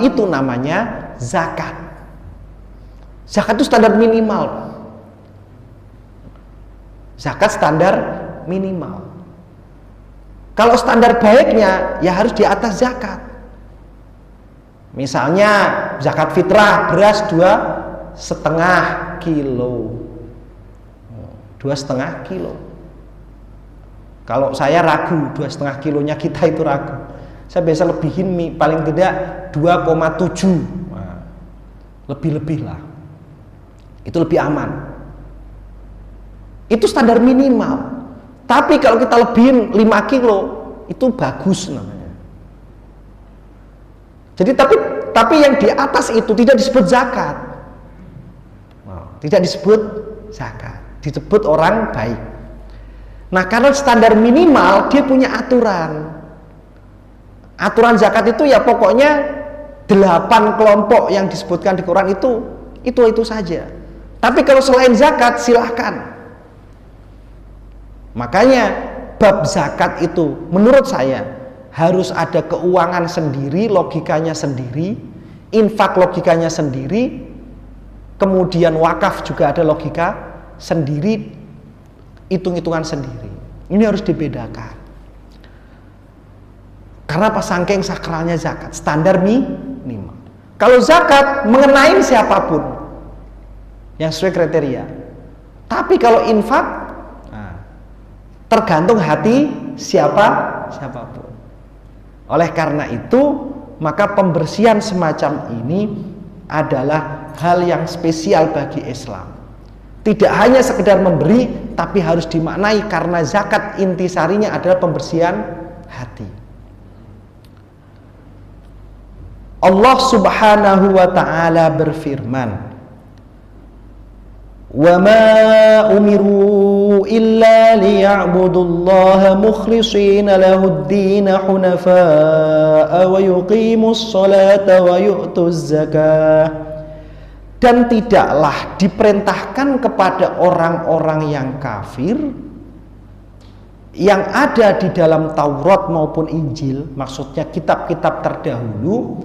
Itu namanya zakat. Zakat itu standar minimal. Zakat standar minimal. Kalau standar baiknya ya harus di atas zakat. Misalnya zakat fitrah beras 2,5 kilo. 2,5 kilo. Kalau saya ragu 2,5 kilonya kita itu ragu. Saya biasa lebihin paling tidak 2,7. Nah, lebih-lebih lah. Itu lebih aman. Itu standar minimal. Tapi kalau kita lebihin 5 kilo itu bagus namanya. Jadi tapi yang di atas itu tidak disebut zakat. Nah, tidak disebut zakat. Disebut orang baik. Nah, karena standar minimal dia punya aturan. Aturan zakat itu ya pokoknya 8 kelompok yang disebutkan di Quran itu saja. Tapi kalau selain zakat silahkan. Makanya bab zakat itu menurut saya harus ada keuangan sendiri, logikanya sendiri, infak logikanya sendiri, kemudian wakaf juga ada logika sendiri, hitung-hitungan sendiri. Ini harus dibedakan. Karena apa? Saking sakralnya zakat, standar minimal. Kalau zakat mengenai siapapun yang sesuai kriteria. Tapi kalau infak tergantung hati siapapun. Oleh karena itu, maka pembersihan semacam ini adalah hal yang spesial bagi Islam. Tidak hanya sekedar memberi, tapi harus dimaknai karena zakat intisarinya adalah pembersihan hati. Allah Subhanahu wa ta'ala berfirman, "Wa ma umiru illa liya'budullaha mukhlishina lahud-din hunafa'a wa yuqimus salata wa yu'tuz zakah." Dan tidaklah diperintahkan kepada orang-orang yang kafir yang ada di dalam Taurat maupun Injil, maksudnya kitab-kitab terdahulu,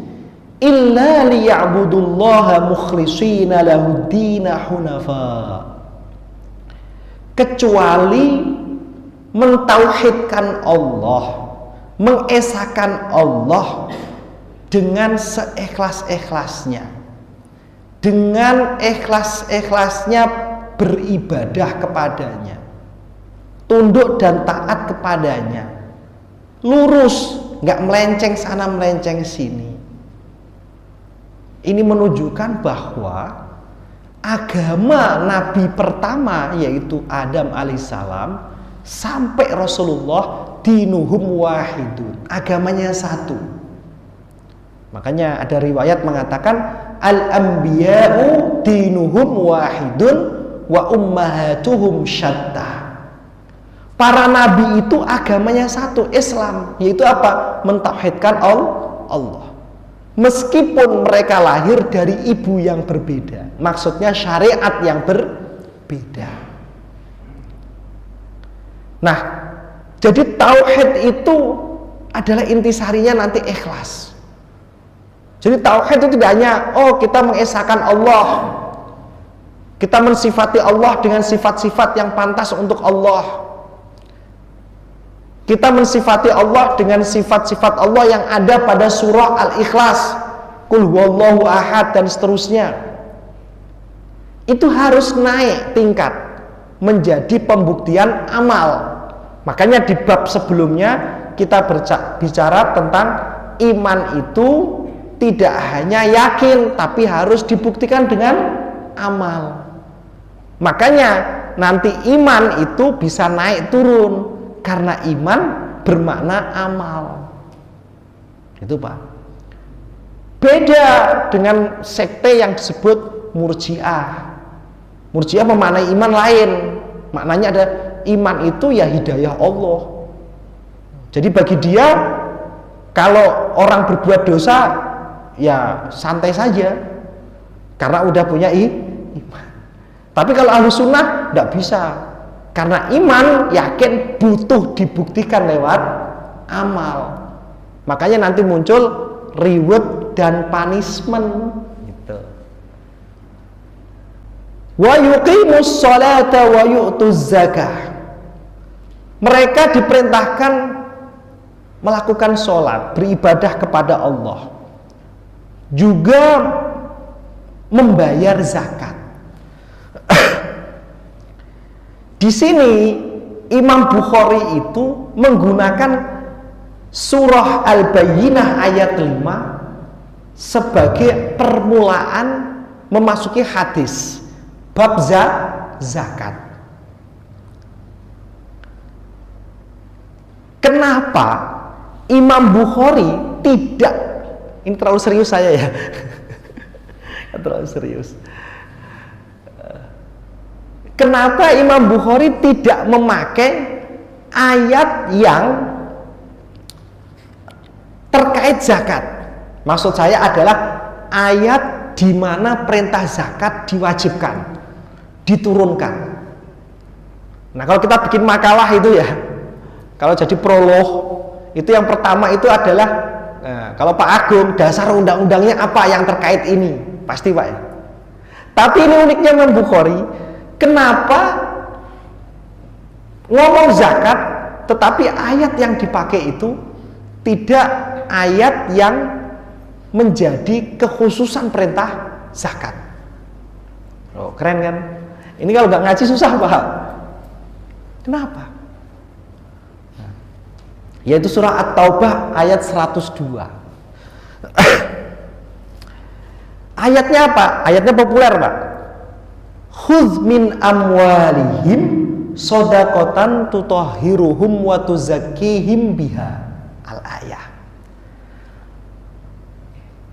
illa liya'budullaha mukhlishina lahud-dina hunafa, kecuali mentauhidkan Allah, mengesahkan Allah dengan seikhlas-ikhlasnya, dengan ikhlas-ikhlasnya beribadah kepadanya, tunduk dan taat kepadanya, lurus, nggak melenceng sana melenceng sini. Ini menunjukkan bahwa agama Nabi pertama yaitu Adam alaihissalam sampai Rasulullah dinuhum wahidun, agamanya satu. Makanya ada riwayat mengatakan al-anbiya'u dinuhum wahidun wa ummahatuhum syattah. Para nabi itu agamanya satu, Islam, yaitu apa? Mentauhidkan Allah. Meskipun mereka lahir dari ibu yang berbeda, maksudnya syariat yang berbeda. Nah, jadi tauhid itu adalah intisarinya nanti ikhlas. Jadi tauhid itu tidak hanya kita mengesahkan Allah, kita mensifati Allah dengan sifat-sifat yang pantas untuk Allah, kita mensifati Allah dengan sifat-sifat Allah yang ada pada surah Al-Ikhlas, Qul huwallahu ahad dan seterusnya. Itu harus naik tingkat menjadi pembuktian amal. Makanya di bab sebelumnya kita bicara tentang iman itu tidak hanya yakin, tapi harus dibuktikan dengan amal. Makanya nanti iman itu bisa naik turun, karena iman bermakna amal. Itu Pak. Beda dengan sekte yang disebut Murji'ah. Murji'ah memaknai iman lain. Maknanya ada iman itu ya hidayah Allah. Jadi bagi dia kalau orang berbuat dosa ya santai saja karena udah punya iman. Tapi kalau ahlu sunnah tidak bisa. Karena iman yakin butuh dibuktikan lewat amal. Makanya nanti muncul reward dan punishment gitu. Wa yuqimus sholata wa yu'tuz zakah. Mereka diperintahkan melakukan sholat, beribadah kepada Allah, juga membayar zakat. Di sini Imam Bukhari itu menggunakan surah Al-Bayyinah ayat 5 sebagai permulaan memasuki hadis bab zakat. Kenapa Imam Bukhari tidak, ini terlalu serius saya ya, terlalu serius. Kenapa Imam Bukhari tidak memakai ayat yang terkait zakat? Maksud saya adalah ayat di mana perintah zakat diwajibkan, diturunkan. Nah, kalau kita bikin makalah itu ya, kalau jadi prolog itu yang pertama itu adalah, nah, kalau Pak Agung dasar undang-undangnya apa yang terkait ini, pasti Pak ya. Tapi ini uniknya Imam Bukhari, kenapa ngomong zakat tetapi ayat yang dipakai itu tidak ayat yang menjadi kekhususan perintah zakat. Oh, keren kan? Ini kalau nggak ngaji susah Pak. Kenapa? Yaitu surah At-Taubah ayat 102. Ayatnya apa? Ayatnya populer Pak. Khudz min amwalihim shadaqatan tutahhiruhum wa tuzakkihim biha. Al-ayah.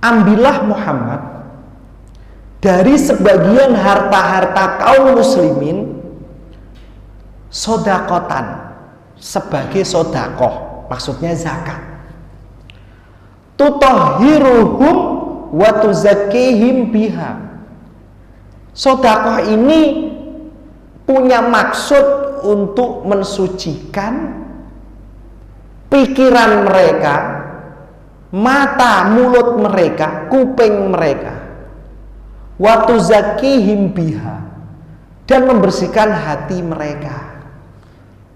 Ambillah Muhammad dari sebagian harta-harta kaum muslimin sodakotan, sebagai sodakoh, maksudnya zakat. Tutahhiruhum wa tuzakkihim biha. Sodakoh ini punya maksud untuk mensucikan pikiran mereka, mata, mulut mereka, kuping mereka, wa tuzakkihim biha, dan membersihkan hati mereka.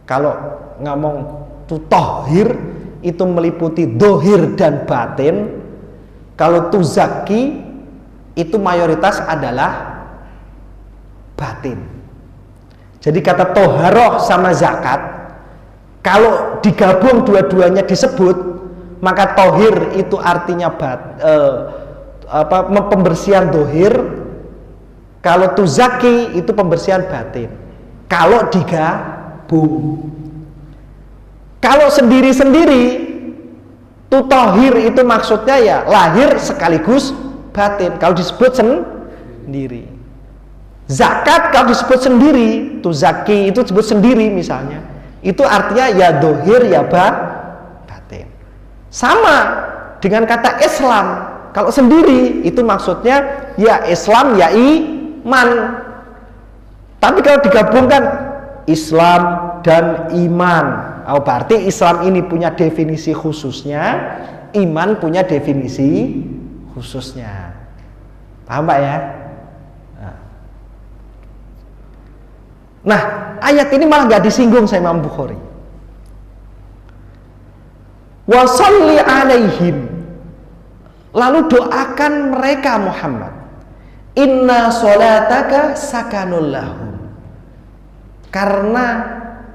Kalau ngomong tutahhir itu meliputi dohir dan batin. Kalau tuzaki itu mayoritas adalah batin. Jadi kata toharoh sama zakat, kalau digabung dua-duanya disebut, maka tohir itu artinya pembersihan dohir. Kalau tuzaki itu pembersihan batin. Kalau digabung, kalau sendiri-sendiri, tutahhir itu maksudnya ya lahir sekaligus batin. Kalau disebut sendiri, zakat kalau disebut sendiri, tuzaki itu disebut sendiri misalnya, itu artinya ya dohir ya batin. Sama dengan kata Islam, kalau sendiri itu maksudnya ya Islam ya iman. Tapi kalau digabungkan Islam dan iman, oh, berarti Islam ini punya definisi khususnya, iman punya definisi khususnya. Paham Pak ya? Nah, ayat ini malah gak disinggung sama Imam Bukhari. Wa sholli alaihim, lalu doakan mereka Muhammad. Inna sholataka sakanul lahum, karena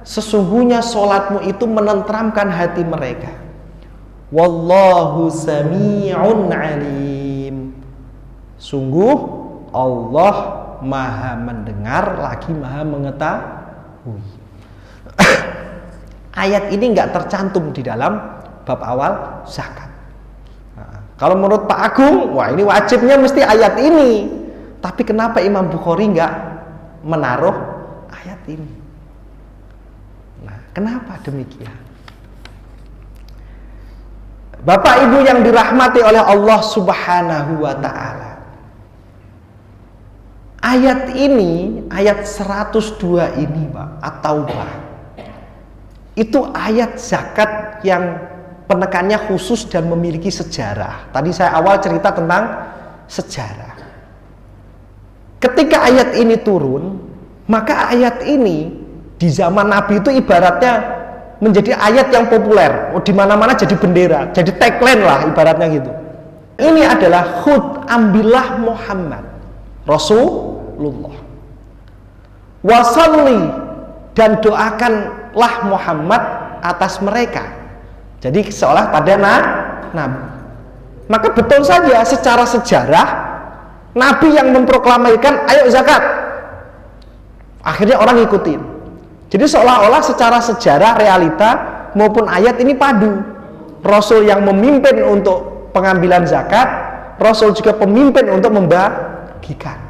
sesungguhnya sholatmu itu menenteramkan hati mereka. Wallahu sami'un alim, sungguh Allah maha mendengar lagi maha mengetahui. Ayat ini nggak tercantum di dalam bab awal zakat. Nah, kalau menurut Pak Agung, wah ini wajibnya mesti ayat ini. Tapi kenapa Imam Bukhari nggak menaruh ayat ini? Nah, kenapa demikian? Bapak Ibu yang dirahmati oleh Allah Subhanahu wa Ta'ala, ayat ini, ayat 102 ini Pak, At-Taubah, itu ayat zakat yang penekannya khusus dan memiliki sejarah. Tadi saya awal cerita tentang sejarah. Ketika ayat ini turun, maka ayat ini di zaman Nabi itu ibaratnya menjadi ayat yang populer. Di mana-mana jadi bendera, jadi tagline lah ibaratnya gitu. Ini adalah khud ambillah Muhammad Rasulullah. Wasalli, dan doakanlah Muhammad atas mereka. Jadi seolah pada Nabi. Maka betul saja secara sejarah Nabi yang memproklamirkan ayo zakat. Akhirnya orang ngikutin. Jadi seolah-olah secara sejarah, realita maupun ayat ini padu. Rasul yang memimpin untuk pengambilan zakat, Rasul juga pemimpin untuk membagikan.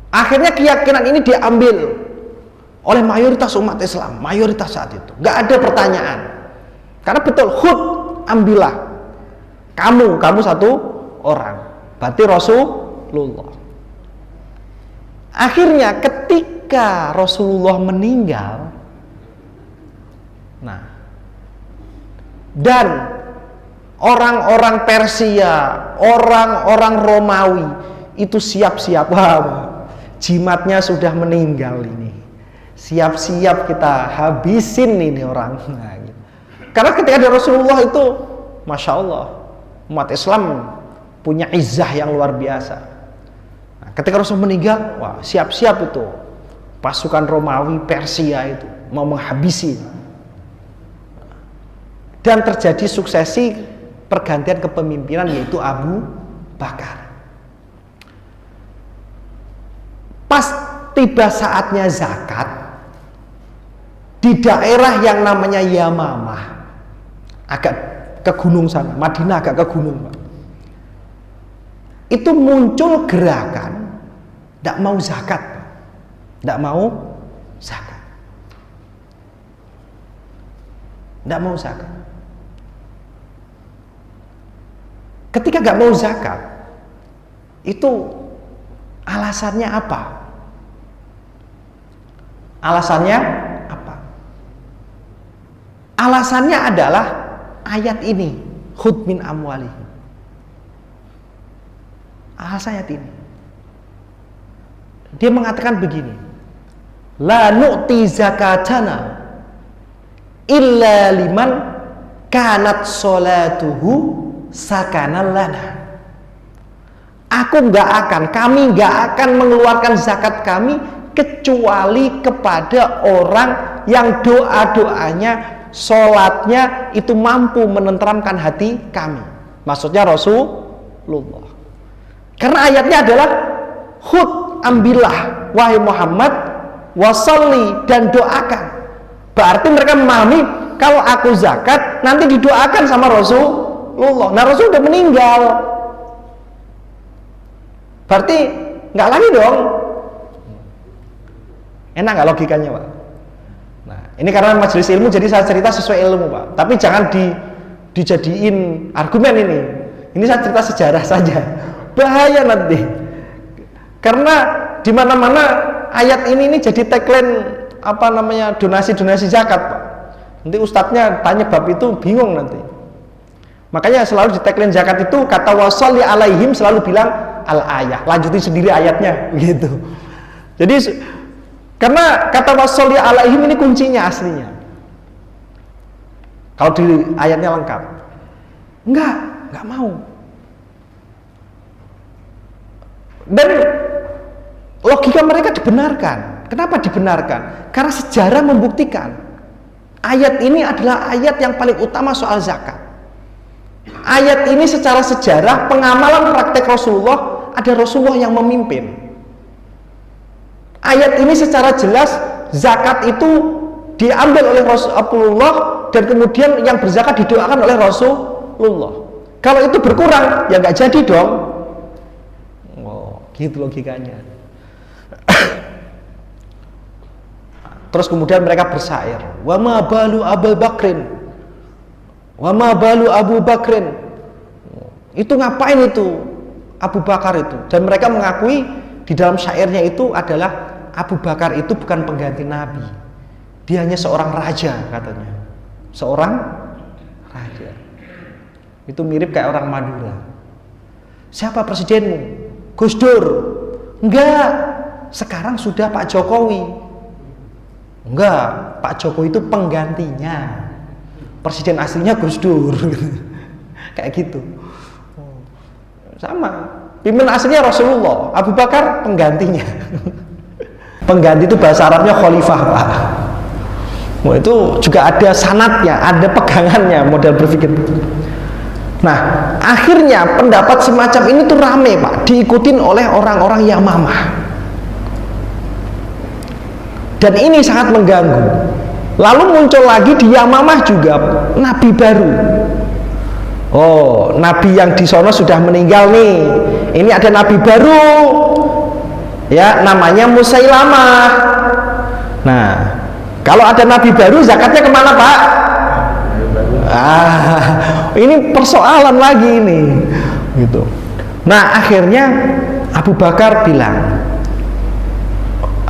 Akhirnya keyakinan ini diambil oleh mayoritas umat Islam, mayoritas saat itu. Gak ada pertanyaan. Karena betul, khud ambillah. Kamu satu orang. Berarti Rasulullah. Akhirnya ketika Rasulullah meninggal, dan orang-orang Persia, orang-orang Romawi itu siap-siap, jimatnya sudah meninggal ini, siap-siap kita habisin ini orang. Gitu. Karena ketika ada Rasulullah itu, Masya Allah, umat Islam punya izzah yang luar biasa. Ketika Rasul meninggal, siap-siap itu pasukan Romawi, Persia itu mau menghabisi. Dan terjadi suksesi pergantian kepemimpinan, yaitu Abu Bakar. Pas tiba saatnya zakat di daerah yang namanya Yamamah, agak ke gunung sana, Madinah agak ke gunung, Pak. Itu muncul gerakan tidak mau zakat, tidak mau zakat, tidak mau zakat. Ketika nggak mau zakat, itu alasannya apa? Alasannya apa? Alasannya adalah ayat ini, khudh min amwalihim. Alasan ayat ini, dia mengatakan begini, la nu'ti zakatana illa liman kanat sholatuhu sakanan lana. Kami nggak akan mengeluarkan zakat kami kecuali kepada orang yang doa-doanya, sholatnya itu mampu menenteramkan hati kami. Maksudnya Rasulullah. Karena ayatnya adalah khud ambillah wahai Muhammad, wasalli, dan doakan. Berarti mereka memahami kalau aku zakat nanti didoakan sama Rasulullah. Nah, Rasul udah meninggal, berarti nggak lagi dong. Enak nggak logikanya, Pak? Nah, ini karena majelis ilmu jadi saya cerita sesuai ilmu, Pak. Tapi jangan dijadiin argumen ini. Ini saya cerita sejarah saja. Bahaya nanti. Karena di mana-mana ayat ini jadi tagline donasi zakat, Pak. Nanti ustadznya tanya bab itu bingung nanti. Makanya selalu di tagline zakat itu kata wasolli alaihim selalu bilang al ayah, lanjutin sendiri ayatnya gitu. Jadi karena kata wasolli alaihim ini kuncinya aslinya. Kalau di ayatnya lengkap, enggak mau. Dan logika mereka dibenarkan. Kenapa dibenarkan? Karena sejarah membuktikan ayat ini adalah ayat yang paling utama soal zakat. Ayat ini secara sejarah pengamalan praktek Rasulullah, ada Rasulullah yang memimpin. Ayat ini secara jelas zakat itu diambil oleh Rasulullah dan kemudian yang berzakat didoakan oleh Rasulullah. Kalau itu berkurang ya nggak jadi dong. Gitu logikanya. Terus kemudian mereka bersair, wa ma balu Abu Bakrin, wa ma balu Abu Bakrin. Itu ngapain itu Abu Bakar itu? Dan mereka mengakui di dalam syairnya itu adalah Abu Bakar itu bukan pengganti Nabi, Dia hanya seorang raja katanya. Seorang raja. Itu mirip kayak orang Madura. Siapa presidenmu? Gus Dur. Enggak. Sekarang sudah Pak Jokowi. Enggak, Pak Jokowi itu penggantinya. Presiden aslinya Gus Dur. Kayak gitu. Sama. Pimpinan aslinya Rasulullah, Abu Bakar penggantinya. Pengganti itu bahasa Arabnya khalifah, Pak. Wah, itu juga ada sanadnya, ada pegangannya model berpikir. Nah, akhirnya pendapat semacam ini tuh rame, Pak, diikutin oleh orang-orang Yamamah. Dan ini sangat mengganggu. Lalu muncul lagi di Yamamah juga nabi baru. Oh, nabi yang di sono sudah meninggal nih. Ini ada nabi baru. Ya, namanya Musailamah. Nah, kalau ada nabi baru, zakatnya kemana, Pak? Ini persoalan lagi ini, gitu. Nah, akhirnya Abu Bakar bilang.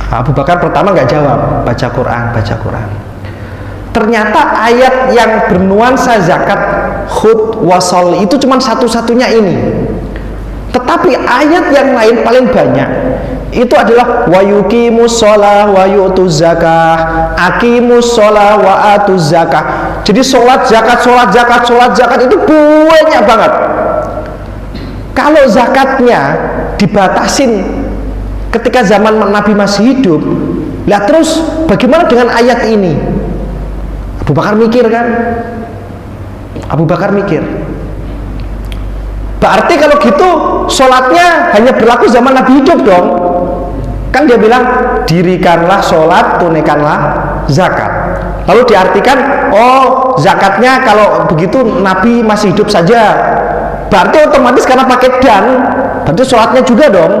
Abu Bakar pertama nggak jawab, baca Quran. Ternyata ayat yang bernuansa zakat khud wasol itu cuma satu-satunya ini. Tetapi ayat yang lain paling banyak itu adalah wa yuqimus shalah wa yu'tuz zakah, aqimus shalah wa atuz zakah. Jadi sholat zakat itu banyak banget. Kalau zakatnya dibatasin ketika zaman Nabi masih hidup, lah terus bagaimana dengan ayat ini? Abu Bakar mikir kan? Abu Bakar mikir. Berarti kalau gitu sholatnya hanya berlaku zaman Nabi hidup dong. Kan dia bilang dirikanlah sholat, tunaikanlah zakat. Lalu diartikan, oh zakatnya kalau begitu Nabi masih hidup saja. Berarti otomatis karena pakai dan, berarti sholatnya juga dong.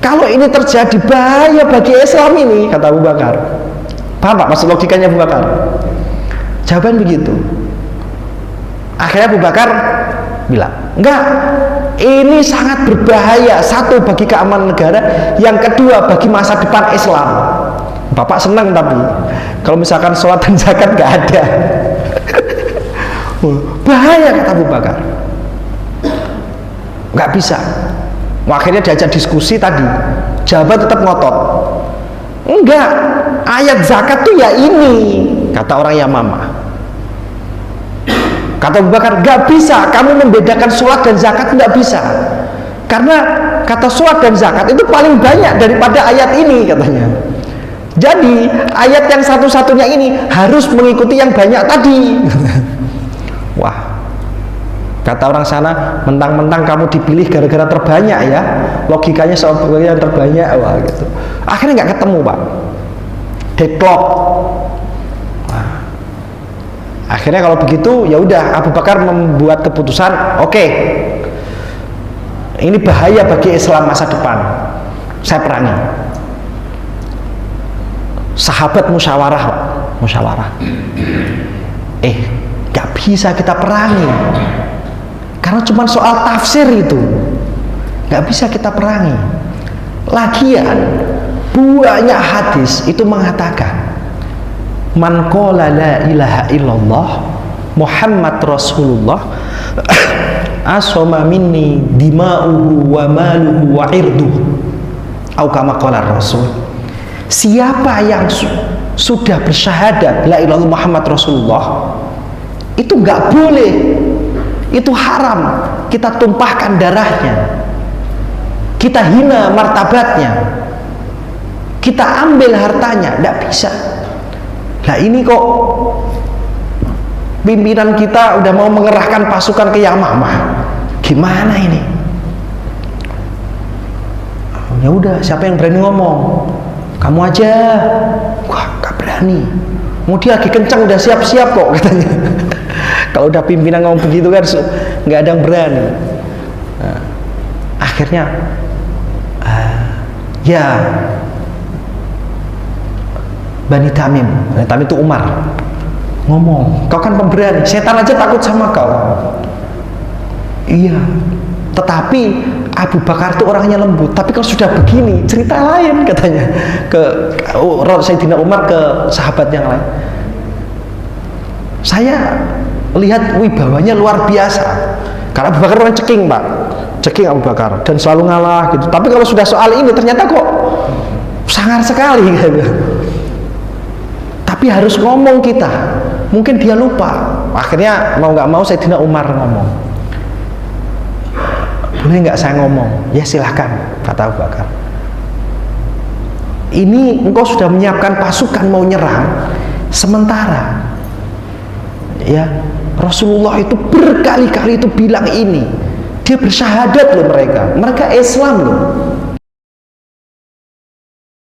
Kalau ini terjadi bahaya bagi Islam ini, kata Abu Bakar. Paham Pak maksud logikanya Abu Bakar? Jawaban begitu. Akhirnya Abu Bakar bilang, enggak, ini sangat berbahaya. Satu, bagi keamanan negara. Yang kedua, bagi masa depan Islam. Bapak senang tapi kalau misalkan sholat dan zakat nggak ada. Bahaya, kata Abu Bakar. Nggak bisa. Akhirnya diajak diskusi tadi. Jawaban tetap ngotot. Enggak, ayat zakat tuh ya ini, kata orang Yamamah. Kata Abu Bakar, nggak bisa kamu membedakan sholat dan zakat, nggak bisa. Karena kata sholat dan zakat itu paling banyak daripada ayat ini, katanya. Jadi ayat yang satu-satunya ini harus mengikuti yang banyak tadi. Wah, kata orang sana, mentang-mentang kamu dipilih gara-gara terbanyak ya, logikanya soal yang terbanyak, wah gitu. Akhirnya nggak ketemu, Pak. Deadlock. Akhirnya kalau begitu ya udah, Abu Bakar membuat keputusan, oke, ini bahaya bagi Islam masa depan, saya perangi. Sahabat musyawarah, gak bisa kita perangi karena cuma soal tafsir itu, gak bisa kita perangi. Lagian banyak hadis itu mengatakan man qala la ilaha illallah Muhammad Rasulullah asoma minni dima'uhu wa maluhu wa irduhu au kama qala Rasul. Siapa yang sudah bersyahadat la ilaha illallah Muhammad Rasulullah, itu nggak boleh, itu haram kita tumpahkan darahnya, kita hina martabatnya, kita ambil hartanya, nggak bisa. Nah ini kok pimpinan kita udah mau mengerahkan pasukan ke Yamamah, gimana ini? Ya udah, siapa yang berani ngomong? Kamu aja. Wah, gak berani. Mau dia lagi kencang, udah siap-siap kok, katanya. Kalau udah pimpinan ngomong begitu kan nggak ada yang berani. Nah, akhirnya ya Bani Tamim itu Umar ngomong, kau kan pemberani, setan aja takut sama kau. Iya, tetapi Abu Bakar itu orangnya lembut, tapi kalau sudah begini cerita lain katanya ke Sayyidina Umar, ke sahabat yang lain. Saya lihat wibawanya luar biasa. Karena Abu Bakar orang ceking, Pak, ceking Abu Bakar, dan selalu ngalah gitu. Tapi kalau sudah soal ini ternyata kok sangar sekali gitu. Tapi harus ngomong kita, mungkin dia lupa. Akhirnya mau nggak mau Sayyidina Umar ngomong, boleh nggak saya ngomong? Ya silahkan, kata Abu Bakar. Ini engkau sudah menyiapkan pasukan mau nyerang, sementara ya Rasulullah itu berkali-kali itu bilang ini, dia bersyahadat loh, mereka Islam loh,